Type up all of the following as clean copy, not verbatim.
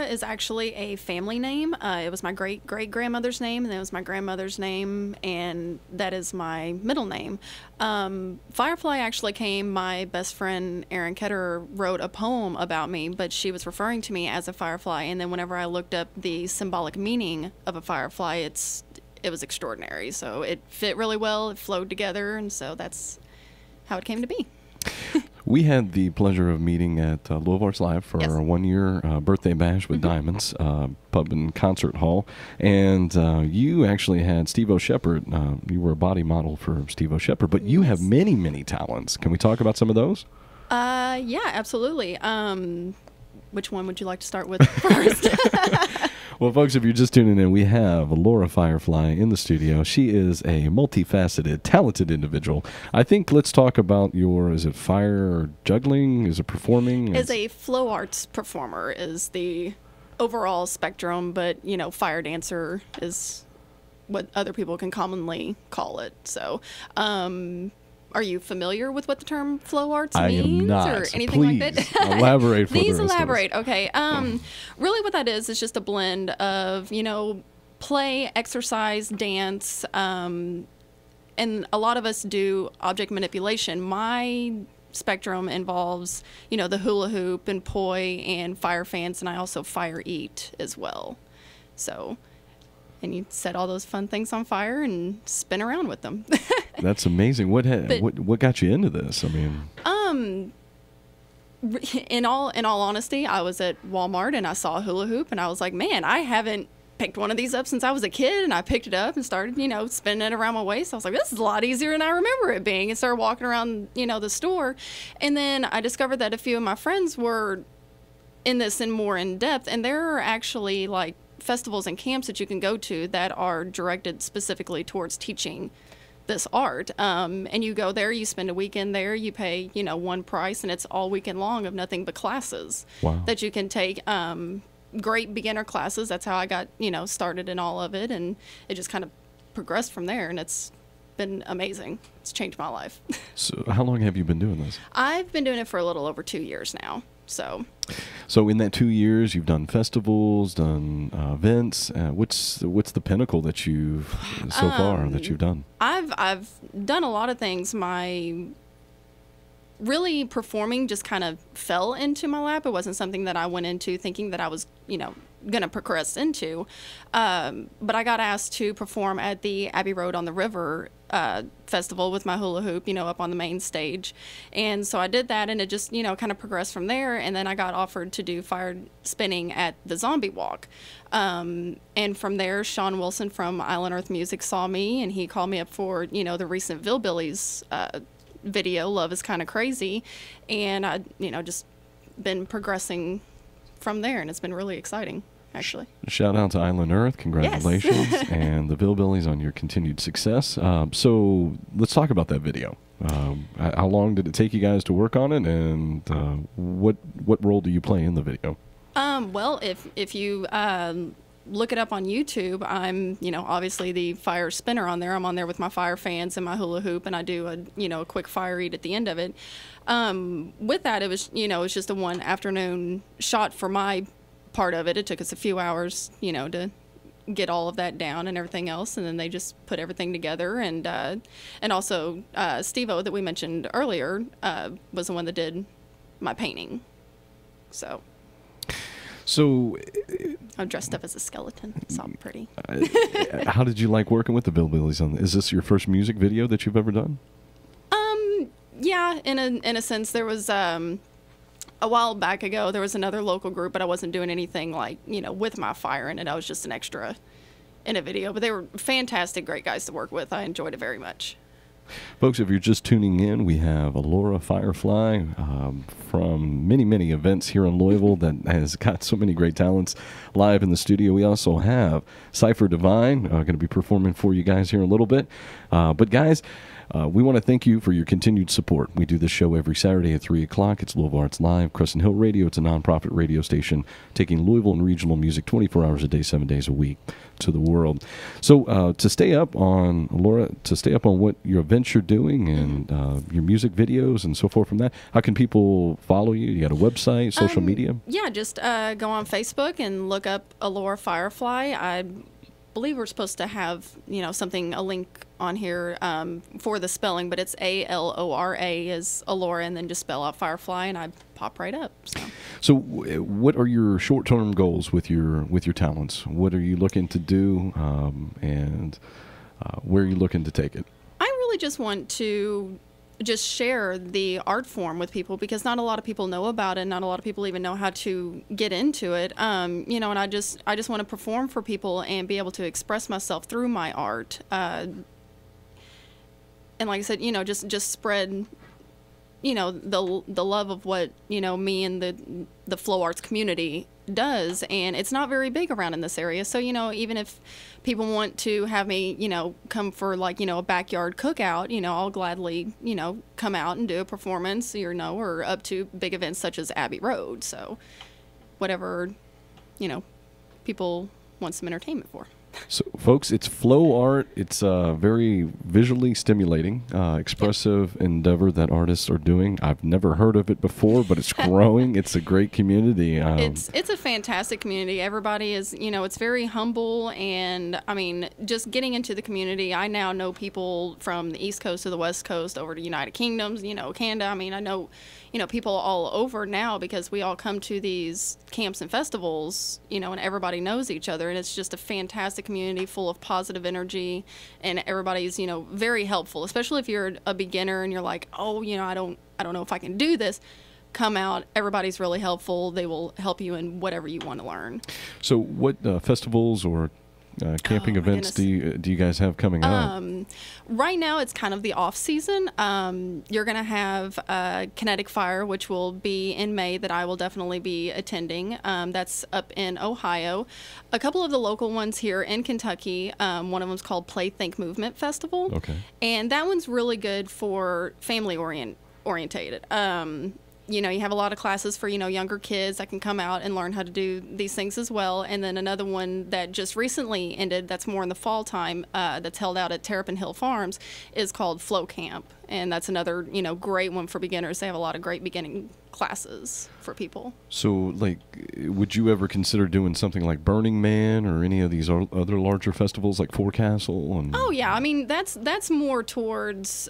Is actually a family name. It was my great-great-grandmother's name, and then it was my grandmother's name, and that is my middle name. Firefly actually came, my best friend Erin Ketterer wrote a poem about me, but she was referring to me as a firefly, and then whenever I looked up the symbolic meaning of a firefly, it was extraordinary. So it fit really well, it flowed together, and so that's how it came to be. We had the pleasure of meeting at Louisville Arts Live for our one-year birthday bash with Diamonds Pub and Concert Hall, and you actually had Steve O'Shepard. You were a body model for Steve O'Shepard, but you have many, many talents. Can we talk about some of those? Yeah, absolutely. Which one would you like to start with first? Well, folks, if you're just tuning in, we have Alora Firefly in the studio. She is a multifaceted, talented individual. I think let's talk about is it fire or juggling? Is it performing? As a flow arts performer is the overall spectrum, but, fire dancer is what other people can commonly call it. So, are you familiar with what the term flow arts means? I am not. Or anything Please like that? elaborate for Please the rest elaborate. of us. Okay. Really what that is just a blend of, play, exercise, dance, and a lot of us do object manipulation. My spectrum involves, the hula hoop and poi and fire fans, and I also fire eat as well. So... and you set all those fun things on fire and spin around with them. That's amazing. What got you into this? I mean, in all honesty, I was at Walmart and I saw a hula hoop and I was like, man, I haven't picked one of these up since I was a kid. And I picked it up and started, spinning it around my waist. I was like, this is a lot easier than I remember it being. And started walking around, the store. And then I discovered that a few of my friends were in this and more in depth. And there are actually like festivals and camps that you can go to that are directed specifically towards teaching this art. And you go there, you spend a weekend there, you pay, one price, and it's all weekend long of nothing but classes that you can take. Great beginner classes. That's how I got, started in all of it. And it just kind of progressed from there. And it's been amazing. It's changed my life. So how long have you been doing this? I've been doing it for a little over 2 years now. So in that 2 years, you've done festivals, done events. What's the pinnacle that you've far that you've done? I've done a lot of things. My really performing just kind of fell into my lap. It wasn't something that I went into thinking that I was, going to progress into. But I got asked to perform at the Abbey Road on the River festival with my hula hoop, up on the main stage. And so I did that, and it just, kind of progressed from there. And then I got offered to do fire spinning at the Zombie Walk. And from there, Sean Wilson from Island Earth Music saw me, and he called me up for, the recent Hillbillies video, Love is Kind of Crazy. And I, just been progressing from there, and it's been really exciting, actually. Shout out to Island Earth. Congratulations. Yes. And the Hillbillies on your continued success. So let's talk about that video. How long did it take you guys to work on it, and what role do you play in the video? Well, if you look it up on YouTube, I'm, obviously the fire spinner on there. I'm on there with my fire fans and my hula hoop, and I do a quick fire eat at the end of it. With that, it was, it was just a one afternoon shot for my part of it. It took us a few hours, to get all of that down and everything else, and then they just put everything together. And also Steve-O that we mentioned earlier was the one that did my painting. So I'm dressed up as a skeleton. It's all pretty. How did you like working with the Hillbillies on this? Is this your first music video that you've ever done? Yeah, in a sense. There was a while back ago, there was another local group, but I wasn't doing anything like, with my fire in it. I was just an extra in a video, but they were fantastic, great guys to work with. I enjoyed it very much. Folks, if you're just tuning in, we have Alora Firefly from many, many events here in Louisville that has got so many great talents live in the studio. We also have Cypher Divine going to be performing for you guys here in a little bit. But guys, we want to thank you for your continued support. We do this show every Saturday at 3 o'clock. It's Louisville Arts Live, Crescent Hill Radio. It's a nonprofit radio station taking Louisville and regional music 24 hours a day, 7 days a week to the world. So to stay up on, Laura, to stay up on what your events you're doing and your music videos and so forth from that, how can people follow you? You got a website, social media? Yeah, just go on Facebook and look up Alora Firefly. I believe we're supposed to have, a link on here for the spelling, but it's Alora is Alora, and then just spell out Firefly, and I pop right up. So what are your short-term goals with your talents? What are you looking to do, and where are you looking to take it? I really just want to just share the art form with people, because not a lot of people know about it. Not a lot of people even know how to get into it. And I just want to perform for people and be able to express myself through my art. And like I said, just spread, the love of what, me and the flow arts community does. And it's not very big around in this area. So, even if people want to have me, come for a backyard cookout, I'll gladly, come out and do a performance, or up to big events such as Abbey Road. So whatever, people want some entertainment for. So, folks, it's flow art. It's a very visually stimulating, expressive endeavor that artists are doing. I've never heard of it before, but it's growing. It's a great community. It's a fantastic community. Everybody is, it's very humble. And, just getting into the community, I now know people from the East Coast to the West Coast over to United Kingdoms, Canada. I know, people all over now, because we all come to these camps and festivals, and everybody knows each other. And it's just a fantastic community full of positive energy, and everybody's, very helpful, especially if you're a beginner and you're like, oh, I don't know if I can do this. Come out. Everybody's really helpful. They will help you in whatever you want to learn. So what festivals or camping events do you guys have coming up? Right now, it's kind of the off season. You're going to have Kinetic Fire, which will be in May, that I will definitely be attending. That's up in Ohio. A couple of the local ones here in Kentucky. One of them is called Play Think Movement Festival. Okay. And that one's really good for family orientated. You have a lot of classes for, younger kids that can come out and learn how to do these things as well. And then another one that just recently ended, that's more in the fall time, that's held out at Terrapin Hill Farms, is called Flow Camp. And that's another, great one for beginners. They have a lot of great beginning classes for people. So, would you ever consider doing something like Burning Man or any of these other larger festivals like Forecastle? Oh, yeah. That's more towards...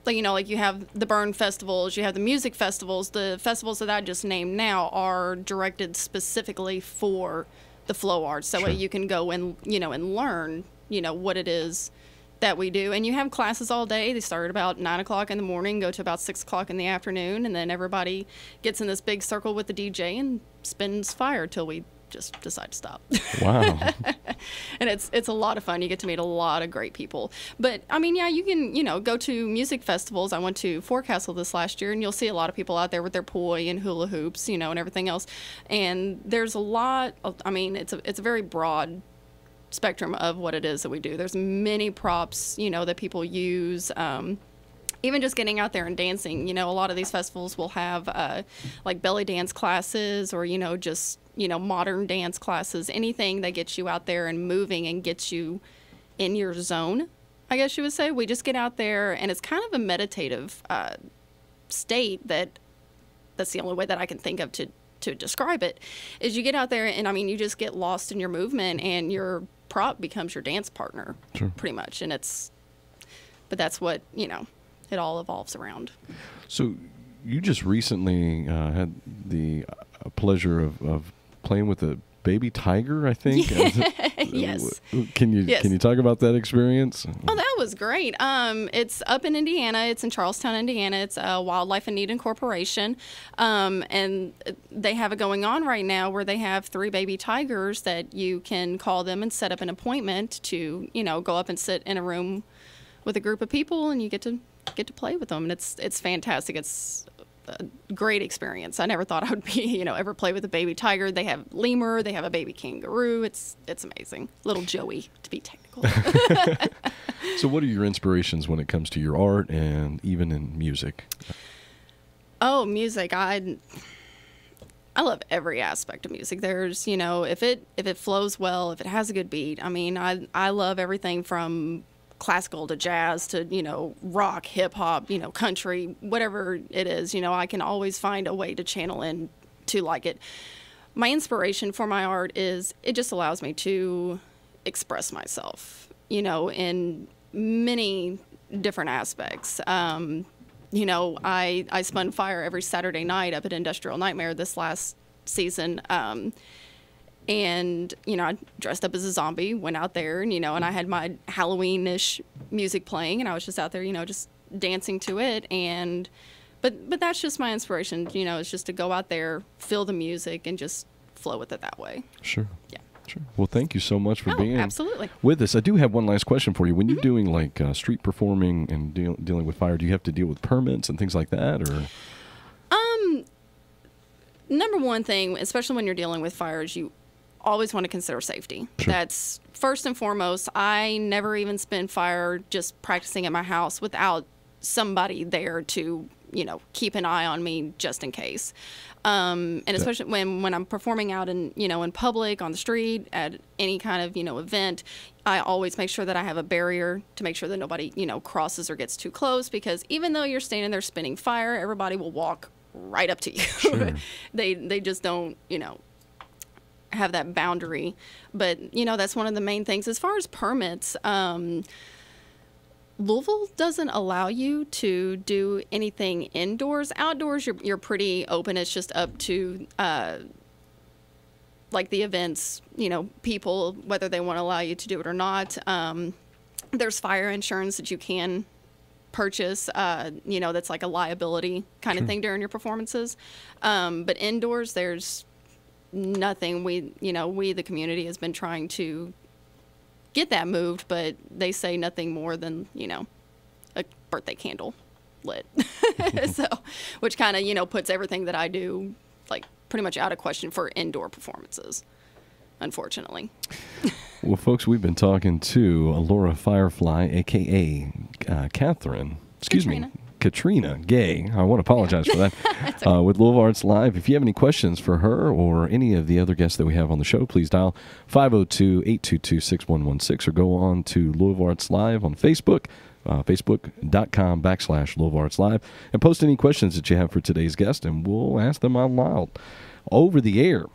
you have the Burn festivals, you have the music festivals. The festivals that I just named now are directed specifically for the flow arts. That way you can go and, and learn, what it is that we do. And you have classes all day. They start at about 9 o'clock in the morning, go to about 6 o'clock in the afternoon. And then everybody gets in this big circle with the DJ and spins fire till we just decide to stop. Wow. And it's a lot of fun. You get to meet a lot of great people. But you can, go to music festivals. I went to Forecastle this last year, and you'll see a lot of people out there with their poi and hula hoops, and everything else. And there's a lot of, it's a very broad spectrum of what it is that we do. There's many props, that people use. Even just getting out there and dancing, a lot of these festivals will have belly dance classes, or, just modern dance classes, anything that gets you out there and moving and gets you in your zone, I guess you would say. We just get out there, and it's kind of a meditative state. That's the only way that I can think of to describe it, is you get out there and, you just get lost in your movement, and your prop becomes your dance partner, pretty much. And but that's what, it all evolves around. So you just recently had the pleasure of playing with a baby tiger, I think. Yes. Can you talk about that experience? Oh, that was great. It's up in Indiana. It's in Charlestown, Indiana. It's Wildlife in Need Incorporation. And they have it going on right now where they have 3 baby tigers that you can call them and set up an appointment to, go up and sit in a room with a group of people, and you get to play with them. And it's fantastic. It's a great experience. I never thought I would be, ever play with a baby tiger. They have lemur, they have a baby kangaroo. It's amazing. Little Joey, to be technical. So what are your inspirations when it comes to your art and even in music? Oh, music. I love every aspect of music. There's, if it flows well, if it has a good beat. I mean, I love everything from classical to jazz to, rock, hip hop, country, whatever it is. I can always find a way to channel in to like it. My inspiration for my art is it just allows me to express myself, in many different aspects. I spun fire every Saturday night up at Industrial Nightmare this last season. And, I dressed up as a zombie, went out there, and I had my Halloween-ish music playing, and I was just out there, just dancing to it. And, but that's just my inspiration, it's just to go out there, feel the music, and just flow with it that way. Sure. Yeah. Sure. Well, thank you so much for being absolutely. with us. I do have one last question for you. When you're doing like street performing and dealing with fire, do you have to deal with permits and things like that, or? Number one thing, especially when you're dealing with fire, is you always want to consider safety. Sure. That's first and foremost. I never even spin fire just practicing at my house without somebody there to, keep an eye on me just in case. And especially when I'm performing out in, in public, on the street, at any kind of, event, I always make sure that I have a barrier to make sure that nobody, crosses or gets too close, because even though you're standing there spinning fire, everybody will walk right up to you. Sure. They just don't, have that boundary. But, that's one of the main things. As far as permits, Louisville doesn't allow you to do anything indoors. Outdoors, you're pretty open. It's just up to, like the events, people, whether they want to allow you to do it or not. There's fire insurance that you can purchase, that's like a liability kind of thing during your performances. But indoors, there's nothing. We, the community has been trying to get that moved, but they say nothing more than, a birthday candle lit. So, which kind of, puts everything that I do, like, pretty much out of question for indoor performances, unfortunately. Well, folks, we've been talking to Alora Firefly, a.k.a. Katrina Gay. I want to apologize for that. With Louisville Arts Live. If you have any questions for her or any of the other guests that we have on the show, please dial 502-822-6116 or go on to Louisville Arts Live on Facebook, facebook.com/Louisville Arts Live, and post any questions that you have for today's guest, and we'll ask them out loud over the air.